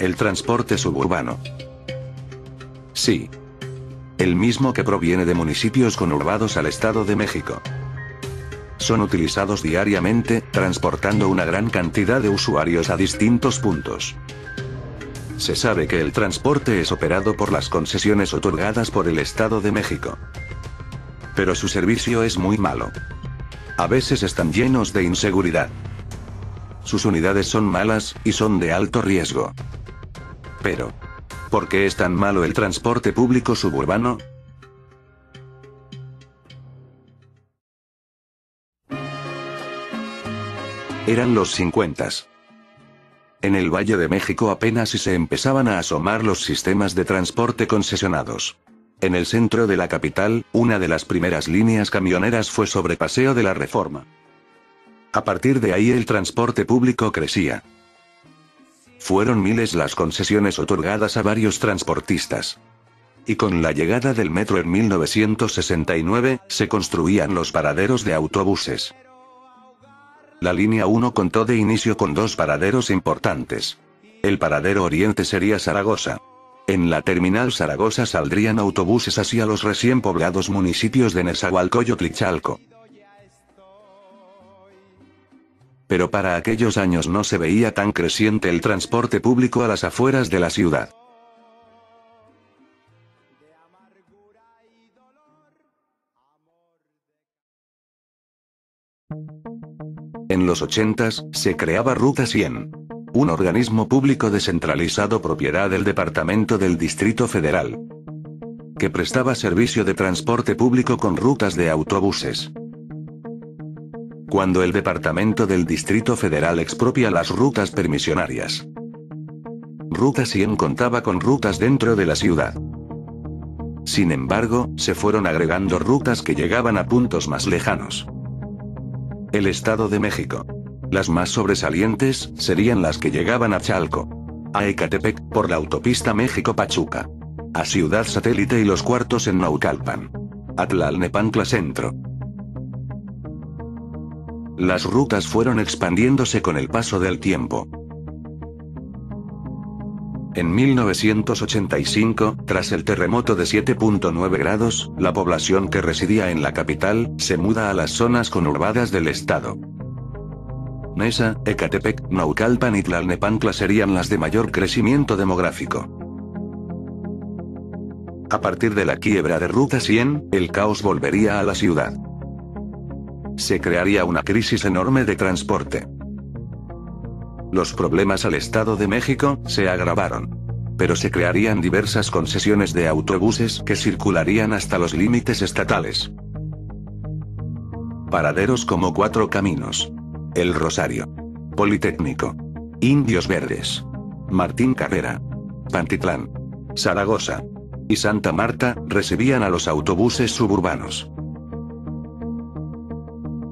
el transporte suburbano. Sí. El mismo que proviene de municipios conurbados al Estado de México. Son utilizados diariamente, transportando una gran cantidad de usuarios a distintos puntos. Se sabe que el transporte es operado por las concesiones otorgadas por el Estado de México. Pero su servicio es muy malo. A veces están llenos de inseguridad. Sus unidades son malas, y son de alto riesgo. Pero, ¿por qué es tan malo el transporte público suburbano? Eran los 50s. En el Valle de México apenas si se empezaban a asomar los sistemas de transporte concesionados. En el centro de la capital, una de las primeras líneas camioneras fue sobre Paseo de la Reforma. A partir de ahí el transporte público crecía. Fueron miles las concesiones otorgadas a varios transportistas. Y con la llegada del metro en 1969, se construían los paraderos de autobuses. La línea 1 contó de inicio con 2 paraderos importantes. El paradero Oriente sería Zaragoza. En la terminal Zaragoza saldrían autobuses hacia los recién poblados municipios de Nezahualcóyotl y Chalco. Pero para aquellos años no se veía tan creciente el transporte público a las afueras de la ciudad. En los 80s, se creaba Ruta 100. Un organismo público descentralizado propiedad del Departamento del Distrito Federal, que prestaba servicio de transporte público con rutas de autobuses. Cuando el Departamento del Distrito Federal expropia las rutas permisionarias, Ruta 100 contaba con rutas dentro de la ciudad. Sin embargo, se fueron agregando rutas que llegaban a puntos más lejanos. El Estado de México. Las más sobresalientes, serían las que llegaban a Chalco, a Ecatepec, por la autopista México-Pachuca, a Ciudad Satélite y Los Cuartos en Naucalpan, a Tlalnepantla Centro. Las rutas fueron expandiéndose con el paso del tiempo. En 1985, tras el terremoto de 7.9 grados, la población que residía en la capital, se muda a las zonas conurbadas del estado. Nesa, Ecatepec, Naucalpan y Tlalnepantla serían las de mayor crecimiento demográfico. A partir de la quiebra de Ruta 100, el caos volvería a la ciudad. Se crearía una crisis enorme de transporte. Los problemas al Estado de México se agravaron. Pero se crearían diversas concesiones de autobuses que circularían hasta los límites estatales. Paraderos como Cuatro Caminos, El Rosario, Politécnico, Indios Verdes, Martín Carrera, Pantitlán, Zaragoza y Santa Marta recibían a los autobuses suburbanos.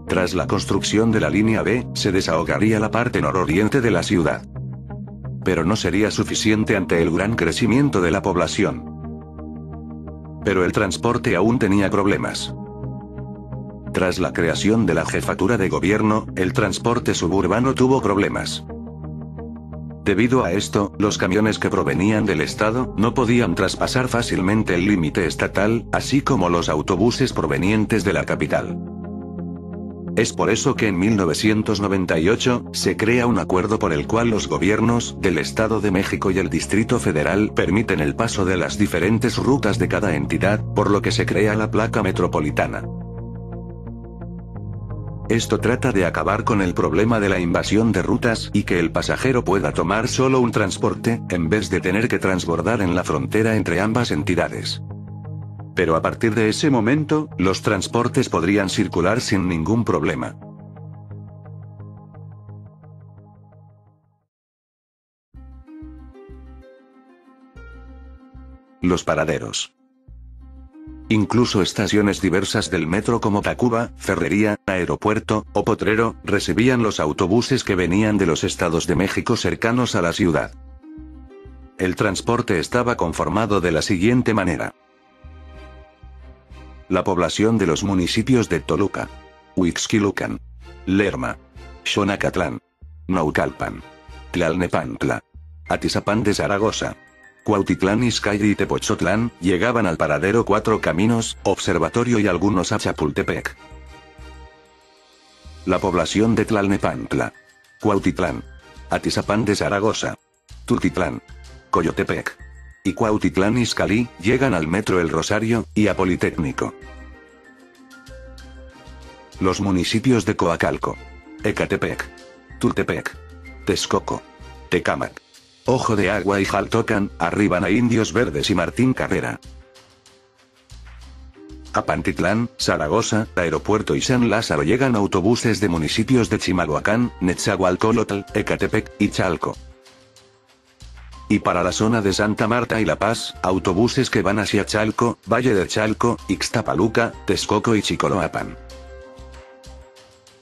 Tras la construcción de la línea B, se desahogaría la parte nororiente de la ciudad. Pero no sería suficiente ante el gran crecimiento de la población. Pero el transporte aún tenía problemas. Tras la creación de la jefatura de gobierno, el transporte suburbano tuvo problemas. Debido a esto, los camiones que provenían del estado no podían traspasar fácilmente el límite estatal, así como los autobuses provenientes de la capital. Es por eso que en 1998, se crea un acuerdo por el cual los gobiernos del Estado de México y el Distrito Federal permiten el paso de las diferentes rutas de cada entidad, por lo que se crea la placa metropolitana. Esto trata de acabar con el problema de la invasión de rutas y que el pasajero pueda tomar solo un transporte, en vez de tener que transbordar en la frontera entre ambas entidades. Pero a partir de ese momento, los transportes podrían circular sin ningún problema. Los paraderos. Incluso estaciones diversas del metro como Tacuba, Ferrería, Aeropuerto, o Potrero, recibían los autobuses que venían de los estados de México cercanos a la ciudad. El transporte estaba conformado de la siguiente manera. La población de los municipios de Toluca, Huixquilucan, Lerma, Xonacatlán, Naucalpan, Tlalnepantla, Atizapán de Zaragoza, Cuautitlán Izcalli y Tepozotlán, llegaban al paradero Cuatro Caminos, Observatorio y algunos a Chapultepec. La población de Tlalnepantla, Cuautitlán, Atizapán de Zaragoza, Tultitlán, Coyotepec y Cuautitlán Izcalli, llegan al Metro El Rosario, y a Politécnico. Los municipios de Coacalco, Ecatepec, Tultepec, Texcoco, Tecámac, Ojo de Agua y Jaltocan, arriban a Indios Verdes y Martín Carrera. A Pantitlán, Zaragoza, Aeropuerto y San Lázaro llegan autobuses de municipios de Chimalhuacán, Netzahualcólotl, Ecatepec y Chalco. Y para la zona de Santa Marta y La Paz, autobuses que van hacia Chalco, Valle de Chalco, Ixtapaluca, Texcoco y Chicoloapan.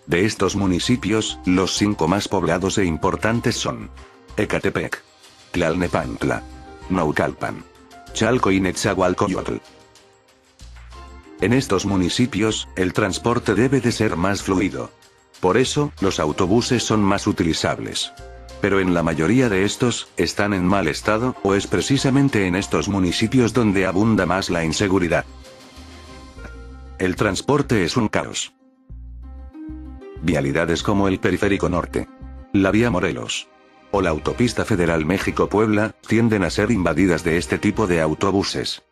De estos municipios, los 5 más poblados e importantes son Ecatepec, Tlalnepantla, Naucalpan, Chalco y Netzahualcoyotl. En estos municipios, el transporte debe de ser más fluido. Por eso, los autobuses son más utilizables. Pero en la mayoría de estos, están en mal estado, o es precisamente en estos municipios donde abunda más la inseguridad. El transporte es un caos. Vialidades como el Periférico Norte, la Vía Morelos o la Autopista Federal México-Puebla, tienden a ser invadidas de este tipo de autobuses.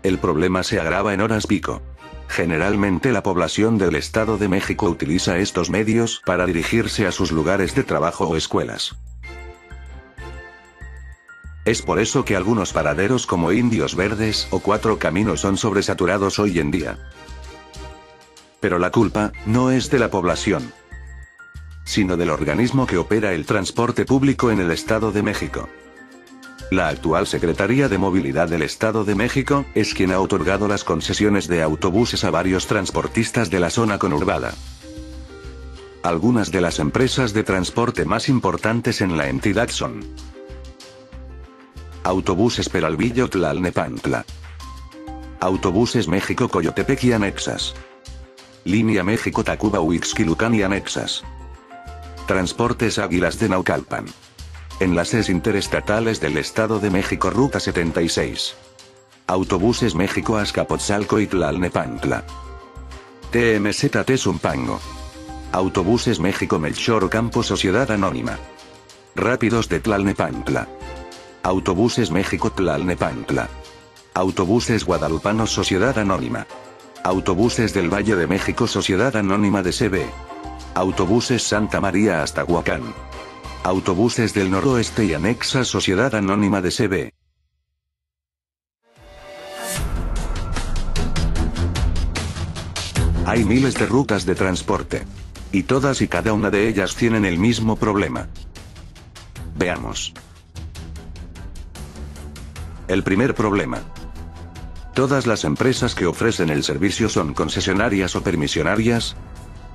El problema se agrava en horas pico. Generalmente la población del Estado de México utiliza estos medios para dirigirse a sus lugares de trabajo o escuelas. Es por eso que algunos paraderos como Indios Verdes o Cuatro Caminos son sobresaturados hoy en día. Pero la culpa no es de la población, sino del organismo que opera el transporte público en el Estado de México. La actual Secretaría de Movilidad del Estado de México es quien ha otorgado las concesiones de autobuses a varios transportistas de la zona conurbada. Algunas de las empresas de transporte más importantes en la entidad son Autobuses Peralvillo Tlalnepantla, Autobuses México Coyotepec y anexas, Línea México Tacuba Huixquilucan y anexas, Transportes Águilas de Naucalpan, Enlaces Interestatales del Estado de México Ruta 76, Autobuses México Azcapotzalco y Tlalnepantla, TMZT Zumpango, Autobuses México Melchor Ocampo Sociedad Anónima, Rápidos de Tlalnepantla, Autobuses México Tlalnepantla, Autobuses Guadalupanos Sociedad Anónima, Autobuses del Valle de México Sociedad Anónima de CB, Autobuses Santa María hasta Huacán, Autobuses del Noroeste y anexas Sociedad Anónima de CB. Hay miles de rutas de transporte. Y todas y cada una de ellas tienen el mismo problema. Veamos. El primer problema. Todas las empresas que ofrecen el servicio son concesionarias o permisionarias.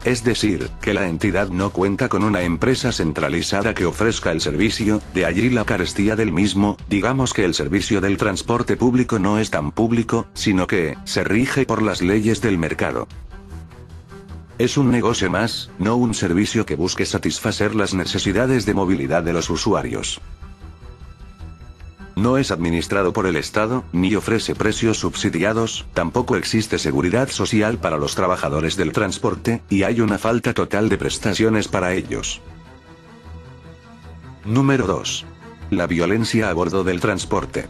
Es decir, que la entidad no cuenta con una empresa centralizada que ofrezca el servicio, de allí la carestía del mismo. Digamos que el servicio del transporte público no es tan público, sino que se rige por las leyes del mercado. Es un negocio más, no un servicio que busque satisfacer las necesidades de movilidad de los usuarios. No es administrado por el Estado, ni ofrece precios subsidiados, tampoco existe seguridad social para los trabajadores del transporte, y hay una falta total de prestaciones para ellos. Número 2. La violencia a bordo del transporte.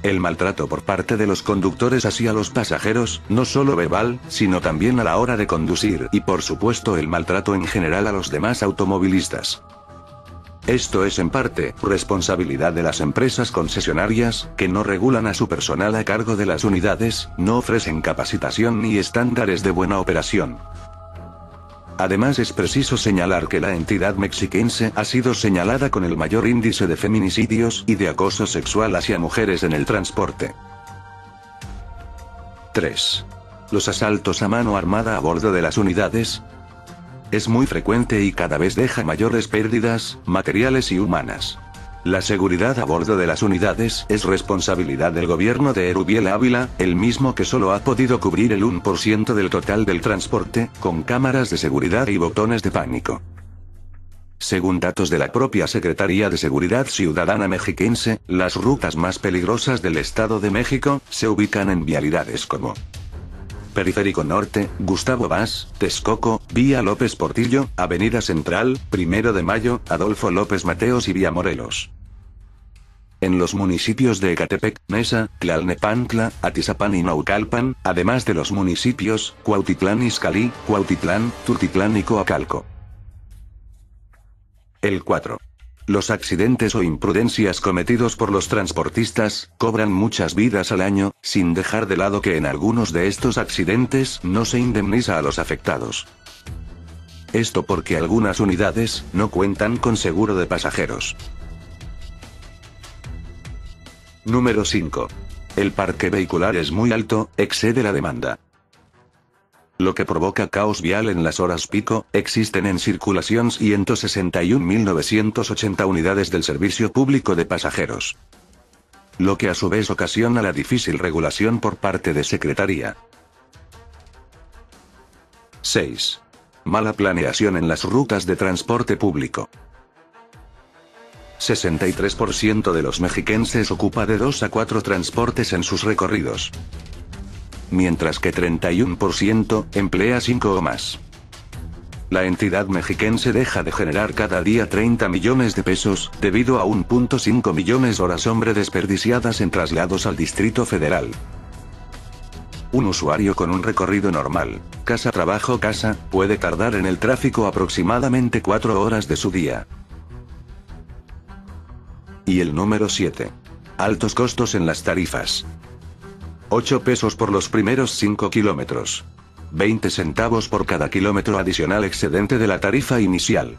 El maltrato por parte de los conductores hacia los pasajeros, no solo verbal, sino también a la hora de conducir, y por supuesto el maltrato en general a los demás automovilistas. Esto es en parte responsabilidad de las empresas concesionarias, que no regulan a su personal a cargo de las unidades, no ofrecen capacitación ni estándares de buena operación. Además es preciso señalar que la entidad mexiquense ha sido señalada con el mayor índice de feminicidios y de acoso sexual hacia mujeres en el transporte. 3. Los asaltos a mano armada a bordo de las unidades. Es muy frecuente y cada vez deja mayores pérdidas, materiales y humanas. La seguridad a bordo de las unidades es responsabilidad del gobierno de Erubiel Ávila, el mismo que solo ha podido cubrir el 1% del total del transporte, con cámaras de seguridad y botones de pánico. Según datos de la propia Secretaría de Seguridad Ciudadana mexiquense, las rutas más peligrosas del Estado de México se ubican en vialidades como Periférico Norte, Gustavo Vaz, Texcoco, Vía López Portillo, Avenida Central, 1 de Mayo, Adolfo López Mateos y Vía Morelos. En los municipios de Ecatepec, Nesa, Tlalnepantla, Atizapán y Naucalpan, además de los municipios Cuautitlán Izcalli, Cuautitlán, Tultitlán y Coacalco. El 4. Los accidentes o imprudencias cometidos por los transportistas cobran muchas vidas al año, sin dejar de lado que en algunos de estos accidentes no se indemniza a los afectados. Esto porque algunas unidades no cuentan con seguro de pasajeros. Número 5. El parque vehicular es muy alto, excede la demanda. Lo que provoca caos vial en las horas pico. Existen en circulación 161.980 unidades del servicio público de pasajeros. Lo que a su vez ocasiona la difícil regulación por parte de Secretaría. 6. Mala planeación en las rutas de transporte público. 63% de los mexiquenses ocupa de 2 a 4 transportes en sus recorridos, mientras que 31% emplea 5 o más. La entidad mexiquense deja de generar cada día 30 millones de pesos, debido a 1.5 millones horas hombre desperdiciadas en traslados al Distrito Federal. Un usuario con un recorrido normal, casa-trabajo-casa, puede tardar en el tráfico aproximadamente 4 horas de su día. Y el número 7. Altos costos en las tarifas. 8 pesos por los primeros 5 kilómetros. 20 centavos por cada kilómetro adicional excedente de la tarifa inicial.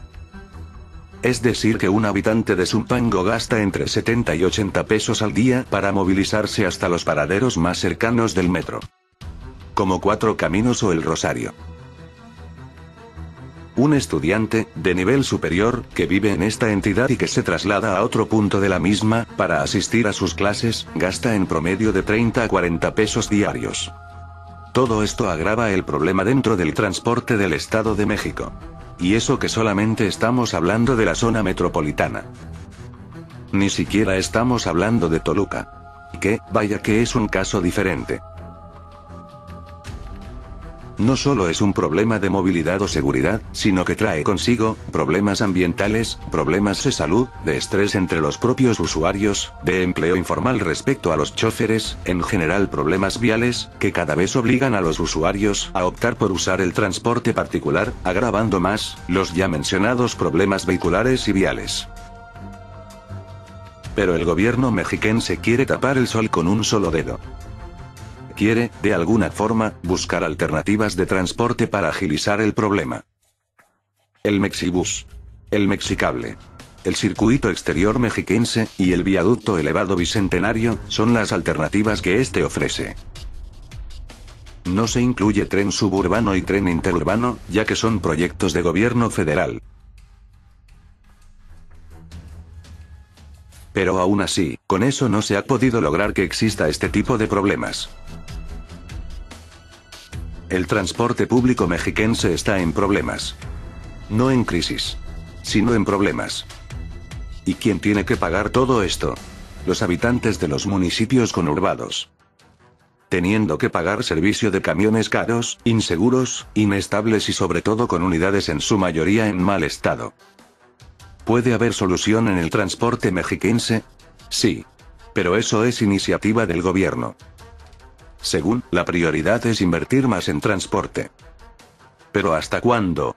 Es decir que un habitante de Zumpango gasta entre 70 y 80 pesos al día para movilizarse hasta los paraderos más cercanos del metro, como Cuatro Caminos o El Rosario. Un estudiante, de nivel superior, que vive en esta entidad y que se traslada a otro punto de la misma, para asistir a sus clases, gasta en promedio de 30 a 40 pesos diarios. Todo esto agrava el problema dentro del transporte del Estado de México. Y eso que solamente estamos hablando de la zona metropolitana. Ni siquiera estamos hablando de Toluca. Que, vaya que es un caso diferente. No solo es un problema de movilidad o seguridad, sino que trae consigo problemas ambientales, problemas de salud, de estrés entre los propios usuarios, de empleo informal respecto a los choferes, en general problemas viales, que cada vez obligan a los usuarios a optar por usar el transporte particular, agravando más los ya mencionados problemas vehiculares y viales. Pero el gobierno mexiquense quiere tapar el sol con un solo dedo. Quiere, de alguna forma, buscar alternativas de transporte para agilizar el problema. El Mexibus, el Mexicable, el circuito exterior mexiquense, y el viaducto elevado bicentenario, son las alternativas que este ofrece. No se incluye tren suburbano y tren interurbano, ya que son proyectos de gobierno federal. Pero aún así, con eso no se ha podido lograr que exista este tipo de problemas. El transporte público mexiquense está en problemas. No en crisis, sino en problemas. ¿Y quién tiene que pagar todo esto? Los habitantes de los municipios conurbados. Teniendo que pagar servicio de camiones caros, inseguros, inestables y sobre todo con unidades en su mayoría en mal estado. ¿Puede haber solución en el transporte mexiquense? Sí. Pero eso es iniciativa del gobierno. Según, la prioridad es invertir más en transporte. ¿Pero hasta cuándo?